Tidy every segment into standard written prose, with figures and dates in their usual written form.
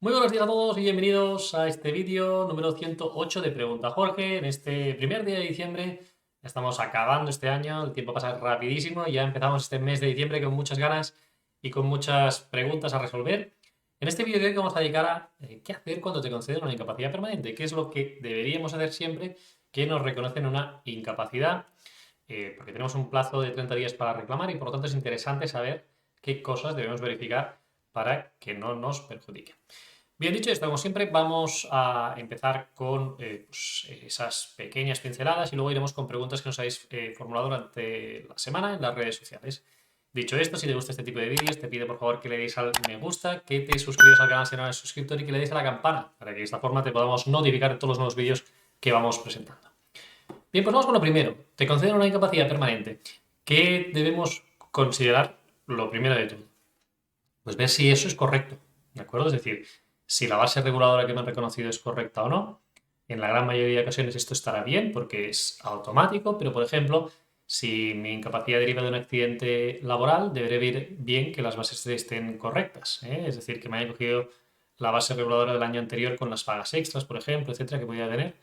Muy buenos días a todos y bienvenidos a este vídeo número 108 de Pregunta Jorge. En este primer día de diciembre ya estamos acabando este año, el tiempo pasa rapidísimo y ya empezamos este mes de diciembre con muchas ganas y con muchas preguntas a resolver. En este vídeo de hoy vamos a dedicar a qué hacer cuando te conceden una incapacidad permanente, qué es lo que deberíamos hacer siempre que nos reconocen una incapacidad, porque tenemos un plazo de 30 días para reclamar y por lo tanto es interesante saber qué cosas debemos verificar para que no nos perjudiquen. Bien dicho esto, como siempre, vamos a empezar con esas pequeñas pinceladas y luego iremos con preguntas que nos habéis formulado durante la semana en las redes sociales. Dicho esto, si te gusta este tipo de vídeos, te pido por favor que le deis al me gusta, que te suscribas al canal si no eres suscriptor y que le deis a la campana para que de esta forma te podamos notificar de todos los nuevos vídeos que vamos presentando. Bien, pues vamos con lo primero. Te conceden una incapacidad permanente. ¿Qué debemos considerar lo primero de todo? Pues ver si eso es correcto, ¿de acuerdo? Es decir, si la base reguladora que me han reconocido es correcta o no. En la gran mayoría de ocasiones esto estará bien porque es automático, pero por ejemplo, si mi incapacidad deriva de un accidente laboral, deberé ver bien que las bases estén correctas, ¿eh? Es decir, que me haya cogido la base reguladora del año anterior con las pagas extras, por ejemplo, etcétera, que podía tener,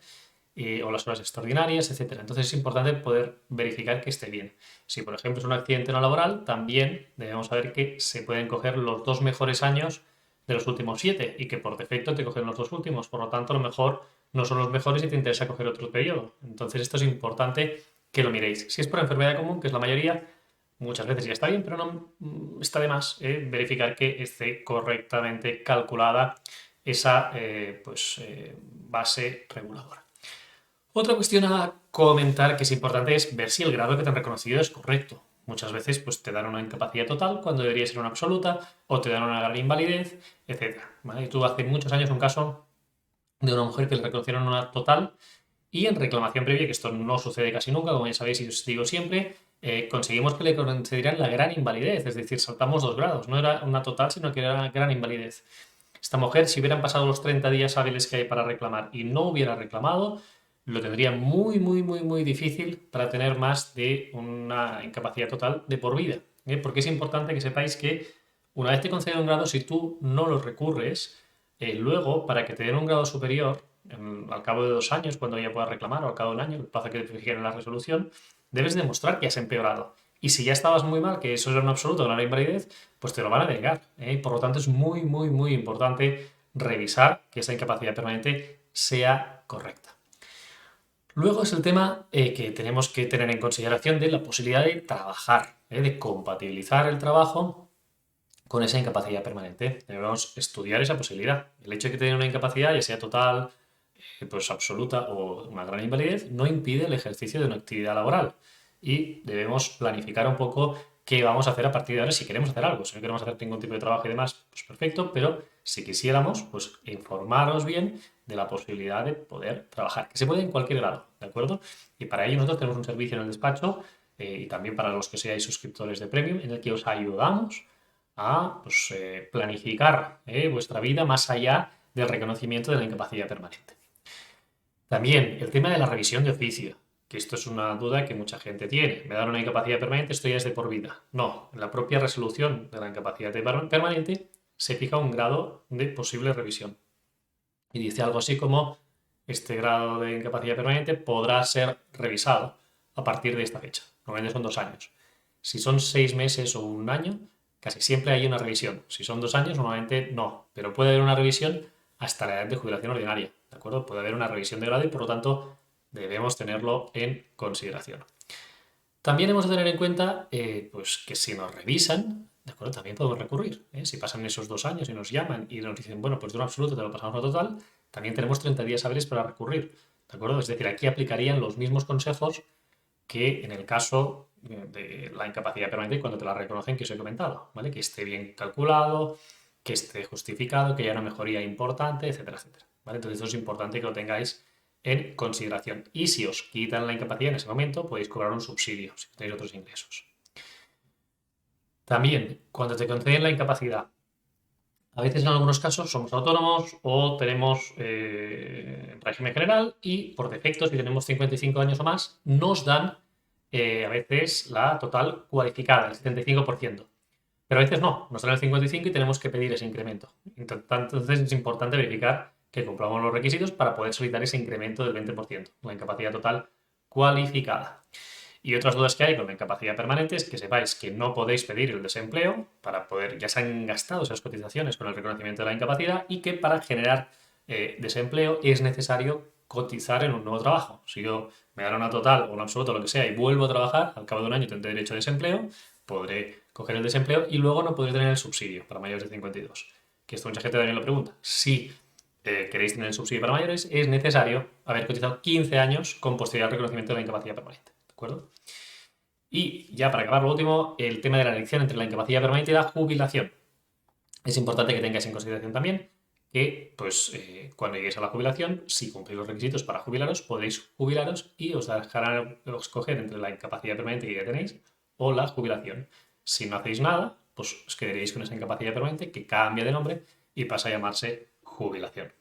o las horas extraordinarias, etcétera. Entonces es importante poder verificar que esté bien. Si, por ejemplo, es un accidente no laboral, también debemos saber que se pueden coger los 2 mejores años de los últimos 7 y que por defecto te cogen los 2 últimos. Por lo tanto, a lo mejor no son los mejores y te interesa coger otro periodo. Entonces esto es importante que lo miréis. Si es por enfermedad común, que es la mayoría, muchas veces ya está bien, pero no está de más verificar que esté correctamente calculada esa base reguladora. Otra cuestión a comentar que es importante es ver si el grado que te han reconocido es correcto. Muchas veces pues, te dan una incapacidad total cuando debería ser una absoluta o te dan una gran invalidez, etc. ¿Vale? Tú hace muchos años un caso de una mujer que le reconocieron una total y en reclamación previa, que esto no sucede casi nunca, como ya sabéis y os digo siempre, conseguimos que le concedieran la gran invalidez, es decir, saltamos 2 grados, no era una total, sino que era una gran invalidez. Esta mujer, si hubieran pasado los 30 días hábiles que hay para reclamar y no hubiera reclamado, lo tendría muy, muy, muy, muy difícil para tener más de una incapacidad total de por vida. Porque es importante que sepáis que una vez te conceden un grado, si tú no lo recurres, luego, para que te den un grado superior, al cabo de 2 años, cuando ya puedas reclamar, o al cabo de un año, el plazo que te fijen en la resolución, debes demostrar que has empeorado. Y si ya estabas muy mal, que eso era un absoluto, una invalidez, pues te lo van a denegar. Y por lo tanto es muy, muy, muy importante revisar que esa incapacidad permanente sea correcta. Luego es el tema que tenemos que tener en consideración de la posibilidad de trabajar, de compatibilizar el trabajo con esa incapacidad permanente. Debemos estudiar esa posibilidad. El hecho de que tenga una incapacidad, ya sea total, pues absoluta o una gran invalidez, no impide el ejercicio de una actividad laboral. Y debemos planificar un poco qué vamos a hacer a partir de ahora si queremos hacer algo. Si no queremos hacer ningún tipo de trabajo y demás, pues perfecto, pero si quisiéramos, pues informaros bien de la posibilidad de poder trabajar, que se puede en cualquier grado, ¿de acuerdo? Y para ello nosotros tenemos un servicio en el despacho y también para los que seáis suscriptores de Premium, en el que os ayudamos a planificar vuestra vida más allá del reconocimiento de la incapacidad permanente. También el tema de la revisión de oficio, que esto es una duda que mucha gente tiene. Me dan una incapacidad permanente, esto ya es de por vida. No, en la propia resolución de la incapacidad permanente se fija un grado de posible revisión. Y dice algo así como, este grado de incapacidad permanente podrá ser revisado a partir de esta fecha. Normalmente son 2 años. Si son 6 meses o un año, casi siempre hay una revisión. Si son 2 años, normalmente no. Pero puede haber una revisión hasta la edad de jubilación ordinaria. ¿De acuerdo? Puede haber una revisión de grado y por lo tanto debemos tenerlo en consideración. También hemos de tener en cuenta que si nos revisan, ¿de acuerdo? También podemos recurrir. Si pasan esos 2 años y nos llaman y nos dicen, bueno, pues de un absoluto te lo pasamos a total, también tenemos 30 días hábiles para recurrir. ¿De acuerdo? Es decir, aquí aplicarían los mismos consejos que en el caso de la incapacidad permanente cuando te la reconocen que os he comentado, ¿vale? Que esté bien calculado, que esté justificado, que haya una mejoría importante, etcétera, etcétera. ¿Vale? Entonces eso es importante que lo tengáis en consideración. Y si os quitan la incapacidad en ese momento, podéis cobrar un subsidio si tenéis otros ingresos. También, cuando te conceden la incapacidad, a veces en algunos casos somos autónomos o tenemos régimen general y por defecto, si tenemos 55 años o más, nos dan a veces la total cualificada, el 75%. Pero a veces no, nos sale el 55 y tenemos que pedir ese incremento. Entonces es importante verificar que cumplamos los requisitos para poder solicitar ese incremento del 20%, la incapacidad total cualificada. Y otras dudas que hay con la incapacidad permanente es que sepáis que no podéis pedir el desempleo para poder, ya se han gastado esas cotizaciones con el reconocimiento de la incapacidad y que para generar desempleo es necesario cotizar en un nuevo trabajo. Si yo me dan una total o una absoluta o lo que sea y vuelvo a trabajar, al cabo de un año tendré derecho a desempleo, podré coger el desempleo y luego no podré tener el subsidio para mayores de 52. Que esto mucha gente también lo pregunta. Si queréis tener el subsidio para mayores, es necesario haber cotizado 15 años con posterioridad al reconocimiento de la incapacidad permanente. ¿De acuerdo? Y ya para acabar, lo último, el tema de la elección entre la incapacidad permanente y la jubilación. Es importante que tengáis en consideración también que, pues, cuando lleguéis a la jubilación, si cumplís los requisitos para jubilaros, podéis jubilaros y os dejarán escoger entre la incapacidad permanente que ya tenéis o la jubilación. Si no hacéis nada, pues os quedaréis con esa incapacidad permanente que cambia de nombre y pasa a llamarse jubilación.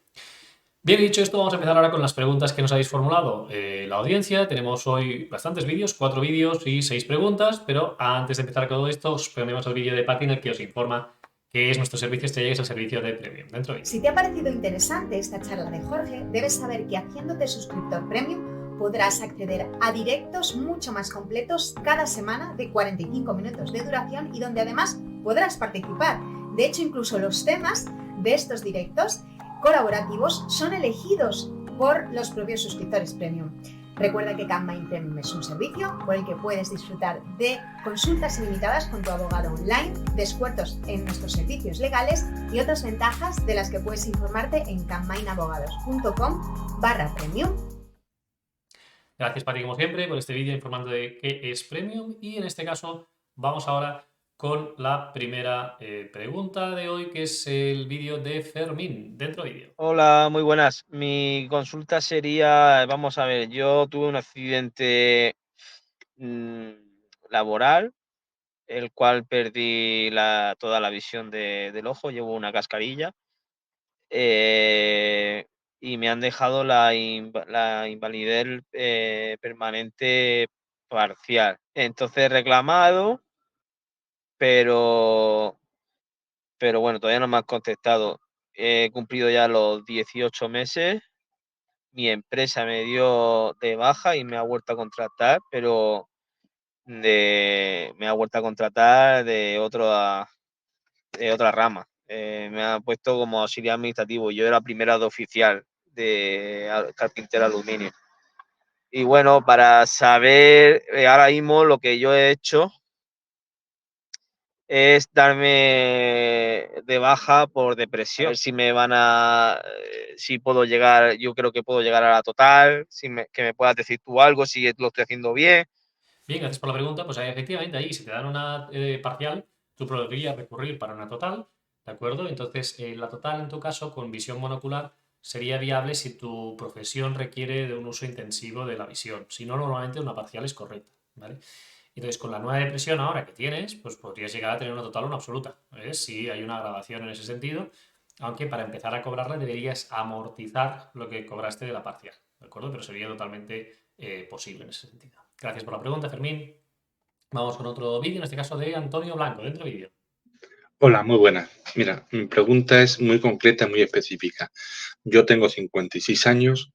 Bien, dicho esto, vamos a empezar ahora con las preguntas que nos habéis formulado la audiencia. Tenemos hoy bastantes vídeos, 4 vídeos y 6 preguntas, pero antes de empezar con todo esto, os ponemos el vídeo de Pati en el que os informa qué es nuestro servicio Estrella y es el servicio de Premium. Dentro de Si te ha parecido interesante esta charla de Jorge, debes saber que haciéndote suscriptor Premium podrás acceder a directos mucho más completos cada semana de 45 minutos de duración y donde además podrás participar. De hecho, incluso los temas de estos directos colaborativos son elegidos por los propios suscriptores Premium. Recuerda que Canmain Premium es un servicio por el que puedes disfrutar de consultas ilimitadas con tu abogado online, descuentos en nuestros servicios legales y otras ventajas de las que puedes informarte en canmainabogados.com/premium. Gracias, Pati, como siempre, por este vídeo informando de qué es Premium. Y en este caso, vamos ahora con la primera pregunta de hoy, que es el vídeo de Fermín. Dentro vídeo. Hola, muy buenas. Mi consulta sería, vamos a ver, yo tuve un accidente laboral, el cual perdí toda la visión del ojo, llevo una cascarilla y me han dejado la invalidez permanente parcial. Entonces he reclamado, pero bueno, todavía no me han contestado. He cumplido ya los 18 meses. Mi empresa me dio de baja y me ha vuelto a contratar, pero me ha vuelto a contratar de otra rama. Me ha puesto como auxiliar administrativo. Yo era primera de oficial de carpintero aluminio. Y bueno, para saber ahora mismo lo que yo he hecho es darme de baja por depresión. A ver si me van a, si puedo llegar, yo creo que puedo llegar a la total, que me puedas decir tú algo, si lo estoy haciendo bien. Bien, gracias por la pregunta. Pues efectivamente, ahí, si te dan una parcial, tú podrías recurrir para una total, ¿de acuerdo? Entonces, la total, en tu caso, con visión monocular, sería viable si tu profesión requiere de un uso intensivo de la visión. Si no, normalmente una parcial es correcta, ¿vale? Entonces, con la nueva depresión ahora que tienes, pues podrías llegar a tener una total o una absoluta. ¿Ves? Sí, hay una grabación en ese sentido, aunque para empezar a cobrarla deberías amortizar lo que cobraste de la parcial, ¿de acuerdo? Pero sería totalmente posible en ese sentido. Gracias por la pregunta, Fermín. Vamos con otro vídeo, en este caso de Antonio Blanco, dentro vídeo. Hola, muy buenas. Mira, mi pregunta es muy concreta, muy específica. Yo tengo 56 años,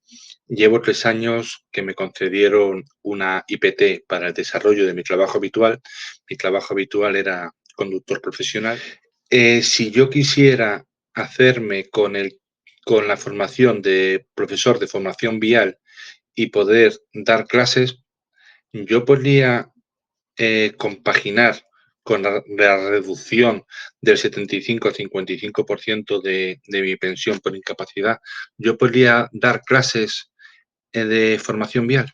llevo 3 años que me concedieron una IPT para el desarrollo de mi trabajo habitual. Mi trabajo habitual era conductor profesional. Si yo quisiera hacerme con la formación de profesor de formación vial y poder dar clases, yo podría compaginar con la reducción del 75 al 55% de mi pensión por incapacidad, yo podría dar clases de formación vial.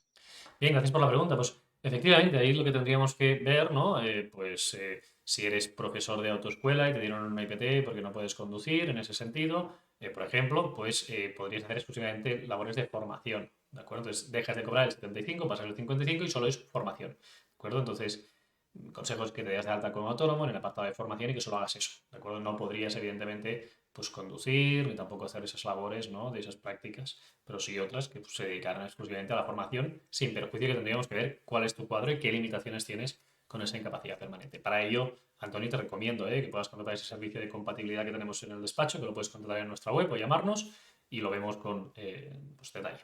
Bien, gracias por la pregunta. Pues efectivamente, ahí lo que tendríamos que ver, ¿no? Si eres profesor de autoescuela y te dieron una IPT porque no puedes conducir, en ese sentido, por ejemplo, pues podrías hacer exclusivamente labores de formación, ¿de acuerdo? Entonces dejas de cobrar el 75, pasas el 55 y solo es formación, ¿de acuerdo? Entonces, consejos que te des de alta como autónomo en el apartado de formación y que solo hagas eso, ¿de acuerdo? No podrías, evidentemente, pues conducir ni tampoco hacer esas labores, ¿no? De esas prácticas, pero sí otras que pues, se dedicaran exclusivamente a la formación, sin perjuicio que tendríamos que ver cuál es tu cuadro y qué limitaciones tienes con esa incapacidad permanente. Para ello, Antonio, te recomiendo que puedas contratar ese servicio de compatibilidad que tenemos en el despacho, que lo puedes contratar en nuestra web o llamarnos y lo vemos con detalle.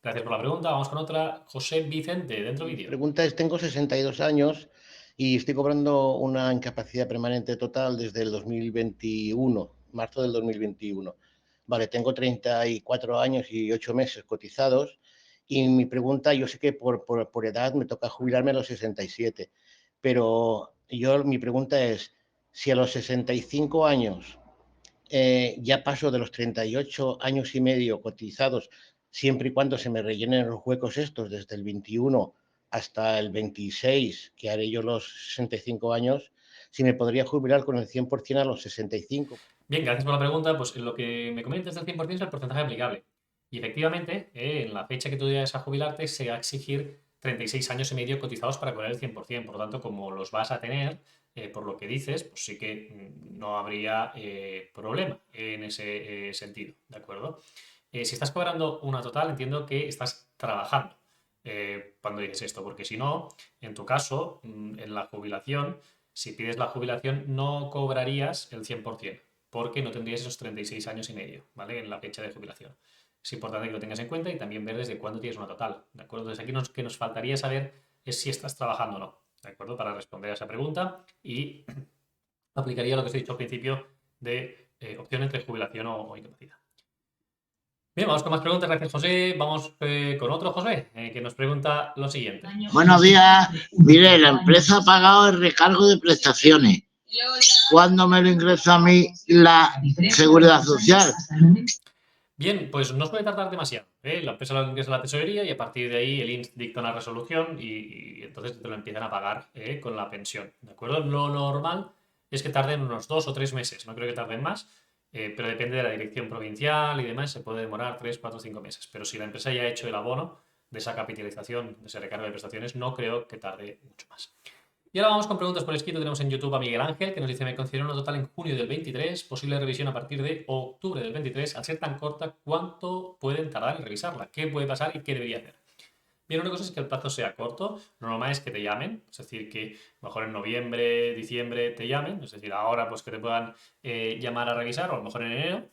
Gracias por la pregunta. Vamos con otra. José Vicente, dentro vídeo. Mi pregunta es, tengo 62 años y estoy cobrando una incapacidad permanente total desde el 2021, marzo del 2021. Vale, tengo 34 años y 8 meses cotizados y mi pregunta, yo sé que por edad me toca jubilarme a los 67, pero mi pregunta es, si a los 65 años ya paso de los 38 años y medio cotizados, siempre y cuando se me rellenen los huecos estos desde el 21 hasta el 26, que haré yo los 65 años, si me podría jubilar con el 100% a los 65. Bien, gracias por la pregunta. Pues lo que me comentas del 100% es el porcentaje aplicable. Y efectivamente, en la fecha que tú vayas a jubilarte, se va a exigir 36 años y medio cotizados para cobrar el 100%. Por lo tanto, como los vas a tener, por lo que dices, pues sí que no habría problema en ese sentido, ¿de acuerdo? Si estás cobrando una total, entiendo que estás trabajando cuando dices esto, porque si no, en tu caso, en la jubilación, si pides la jubilación, no cobrarías el 100%, porque no tendrías esos 36 años y medio, ¿vale? En la fecha de jubilación. Es importante que lo tengas en cuenta y también ver desde cuándo tienes una total, ¿de acuerdo? Entonces aquí que nos faltaría saber es si estás trabajando o no, ¿de acuerdo? Para responder a esa pregunta y aplicaría lo que os he dicho al principio de opción entre jubilación o incapacidad. Bien, vamos con más preguntas. Gracias, José. Vamos con otro José, que nos pregunta lo siguiente. Buenos días. Mire, la empresa ha pagado el recargo de prestaciones. ¿Cuándo me lo ingresa a mí la Seguridad Social? Bien, pues no suele tardar demasiado. La empresa lo ingresa a la tesorería y a partir de ahí el INS dicta una resolución y entonces te lo empiezan a pagar con la pensión, ¿de acuerdo? Lo normal es que tarden unos 2 o 3 meses, no creo que tarden más, pero depende de la dirección provincial y demás, se puede demorar 3, 4, 5 meses. Pero si la empresa ya ha hecho el abono de esa capitalización, de ese recargo de prestaciones, no creo que tarde mucho más. Y ahora vamos con preguntas por escrito. Tenemos en YouTube a Miguel Ángel, que nos dice: me considero una total en junio del 23, posible revisión a partir de octubre del 23. Al ser tan corta, ¿cuánto pueden tardar en revisarla? ¿Qué puede pasar y qué debería hacer? Bien, una cosa es que el plazo sea corto. Lo normal es que te llamen, es decir, que a lo mejor en noviembre, diciembre te llamen, es decir, ahora pues que te puedan llamar a revisar, o a lo mejor en enero.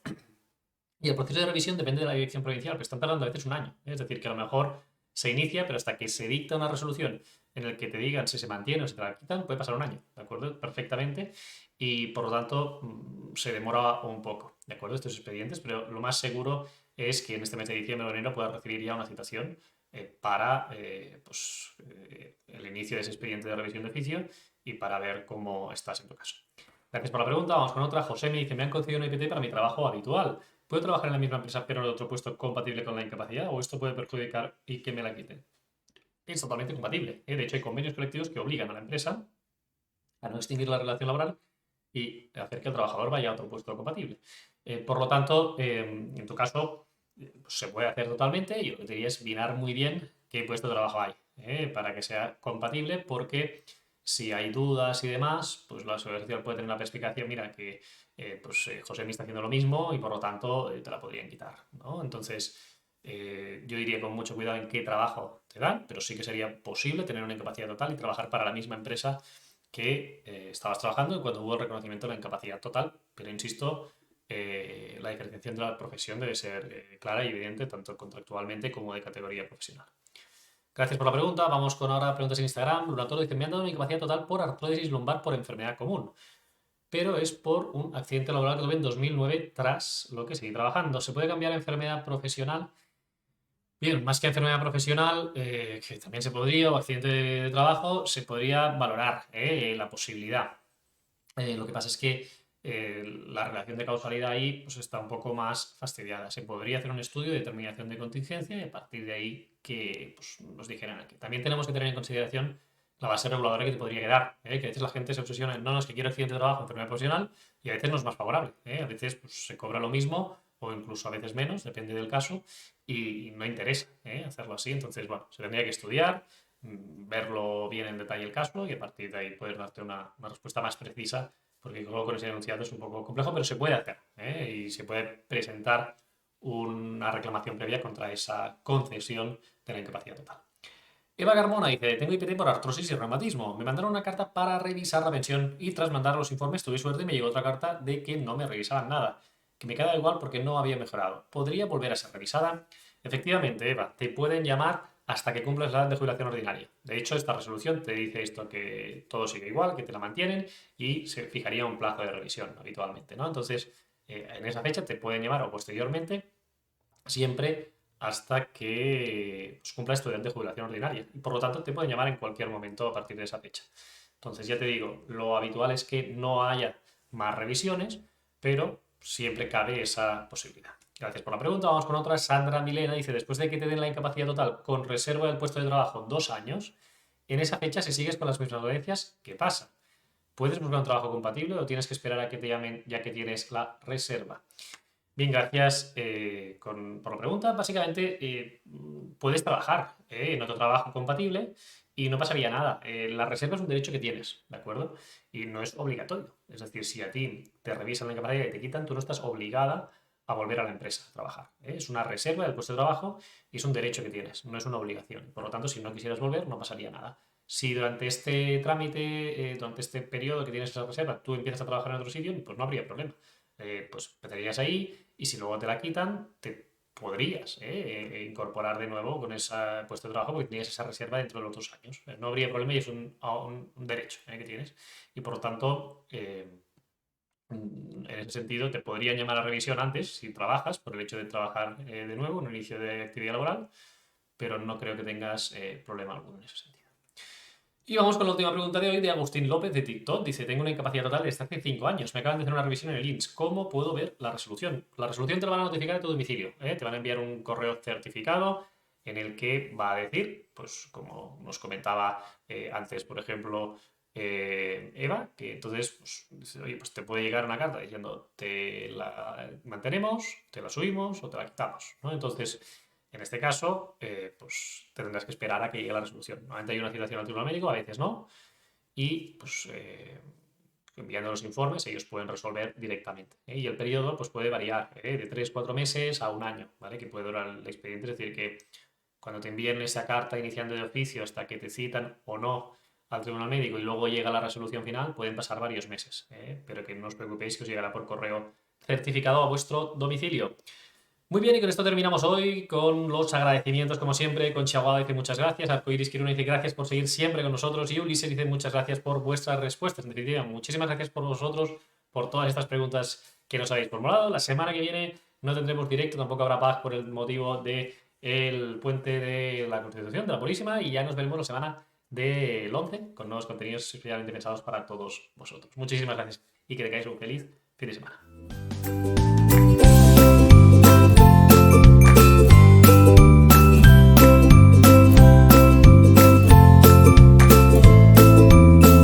Y el proceso de revisión depende de la dirección provincial, pero están tardando a veces un año. Es decir, que a lo mejor se inicia, pero hasta que se dicta una resolución en el que te digan si se mantiene o se te la quitan, puede pasar un año, ¿de acuerdo? Perfectamente. Y por lo tanto, se demora un poco, ¿de acuerdo? Estos expedientes, pero lo más seguro es que en este mes de diciembre o enero puedas recibir ya una citación para el inicio de ese expediente de revisión de oficio y para ver cómo estás en tu caso. Gracias por la pregunta. Vamos con otra. José me dice: me han concedido una IPT para mi trabajo habitual. ¿Puedo trabajar en la misma empresa pero en otro puesto compatible con la incapacidad o esto puede perjudicar y que me la quiten? Es totalmente compatible. De hecho, hay convenios colectivos que obligan a la empresa a no extinguir la relación laboral y hacer que el trabajador vaya a otro puesto compatible. Por lo tanto, en tu caso, pues se puede hacer totalmente y lo que te diría es mirar muy bien qué puesto de trabajo hay para que sea compatible, porque si hay dudas y demás, pues la Seguridad Social puede tener una perspicacia: mira, que José me está haciendo lo mismo y por lo tanto te la podrían quitar, ¿no? Entonces, yo diría con mucho cuidado en qué trabajo te dan, pero sí que sería posible tener una incapacidad total y trabajar para la misma empresa que estabas trabajando cuando hubo el reconocimiento de la incapacidad total. Pero insisto, la diferenciación de la profesión debe ser clara y evidente, tanto contractualmente como de categoría profesional. Gracias por la pregunta. Vamos con ahora preguntas en Instagram. Lunatoro dice: me han dado una incapacidad total por artrosis lumbar por enfermedad común, pero es por un accidente laboral que tuve en 2009, tras lo que seguí trabajando. ¿Se puede cambiar a enfermedad profesional? Bien, más que enfermedad profesional, que también se podría, o accidente de trabajo, se podría valorar la posibilidad. Lo que pasa es que la relación de causalidad ahí pues está un poco más fastidiada. Se podría hacer un estudio de determinación de contingencia y a partir de ahí que pues, nos dijeran aquí. También tenemos que tener en consideración la base reguladora que te podría quedar, que a veces la gente se obsesiona en: no, es que quiero accidente de trabajo, enfermedad profesional, y a veces no es más favorable. A veces pues, se cobra lo mismo o incluso a veces menos, depende del caso, y no interesa hacerlo así. Entonces, bueno, se tendría que estudiar, verlo bien en detalle el caso y a partir de ahí poder darte una respuesta más precisa, porque luego con ese enunciado es un poco complejo, pero se puede hacer y se puede presentar una reclamación previa contra esa concesión de la incapacidad total. Eva Carmona dice, tengo IPT por artrosis y reumatismo. Me mandaron una carta para revisar la pensión y tras mandar los informes tuve suerte y me llegó otra carta de que no me revisaban nada, que me quedaba igual porque no había mejorado. ¿Podría volver a ser revisada? Efectivamente, Eva, te pueden llamar hasta que cumplas la edad de jubilación ordinaria. De hecho, esta resolución te dice esto, que todo sigue igual, que te la mantienen y se fijaría un plazo de revisión habitualmente, ¿no? Entonces, en esa fecha te pueden llamar o posteriormente, siempre hasta que pues, cumplas tu edad de jubilación ordinaria. Y por lo tanto, te pueden llamar en cualquier momento a partir de esa fecha. Entonces, ya te digo, lo habitual es que no haya más revisiones, pero siempre cabe esa posibilidad. Gracias por la pregunta. Vamos con otra. Sandra Milena dice, después de que te den la incapacidad total con reserva del puesto de trabajo 2 años, en esa fecha, si sigues con las mismas dolencias, ¿qué pasa? ¿Puedes buscar un trabajo compatible o tienes que esperar a que te llamen ya que tienes la reserva? Bien, gracias por la pregunta. Básicamente, puedes trabajar en otro trabajo compatible y no pasaría nada. La reserva es un derecho que tienes, ¿de acuerdo? Y no es obligatorio. Es decir, si a ti te revisan la incapacidad y te quitan, tú no estás obligada a volver a la empresa a trabajar. Es una reserva del puesto de trabajo y es un derecho que tienes, no es una obligación. Por lo tanto, si no quisieras volver, no pasaría nada. Si durante este trámite, durante este periodo que tienes esa reserva, tú empiezas a trabajar en otro sitio, pues no habría problema. Pues empezarías ahí y si luego te la quitan, te podrías incorporar de nuevo con ese puesto de trabajo porque tenías esa reserva dentro de los 2 años. No habría problema y es un derecho que tienes. Y por lo tanto, en ese sentido, te podrían llamar a revisión antes si trabajas, por el hecho de trabajar de nuevo en un inicio de actividad laboral, pero no creo que tengas problema alguno en ese sentido. Y vamos con la última pregunta de hoy de Agustín López de TikTok. Dice, tengo una incapacidad total desde hace 5 años. Me acaban de hacer una revisión en el INS. ¿Cómo puedo ver la resolución? La resolución te la van a notificar a tu domicilio. Te van a enviar un correo certificado en el que va a decir, pues como nos comentaba antes, por ejemplo, Eva, que entonces, pues, oye, pues te puede llegar una carta diciendo, te la mantenemos, te la subimos o te la quitamos, ¿no? Entonces, en este caso, pues te tendrás que esperar a que llegue la resolución. Normalmente hay una citación al tribunal médico, a veces no, y pues enviando los informes ellos pueden resolver directamente. Y el periodo pues puede variar de 3-4 meses a 1 año, ¿vale? Que puede durar el expediente, es decir, que cuando te envíen esa carta iniciando de oficio hasta que te citan o no al tribunal médico y luego llega la resolución final, pueden pasar varios meses, pero que no os preocupéis que os llegará por correo certificado a vuestro domicilio. Muy bien, y con esto terminamos hoy con los agradecimientos, como siempre. Conchi Aguada dice muchas gracias, Arcoiris Quiruna dice gracias por seguir siempre con nosotros y Ulises dice muchas gracias por vuestras respuestas. En definitiva, muchísimas gracias por vosotros, por todas estas preguntas que nos habéis formulado. La semana que viene no tendremos directo, tampoco habrá paz por el motivo del puente de la Constitución, de la Purísima, y ya nos veremos la semana del 11 con nuevos contenidos especialmente pensados para todos vosotros. Muchísimas gracias y que tengáis un feliz fin de semana.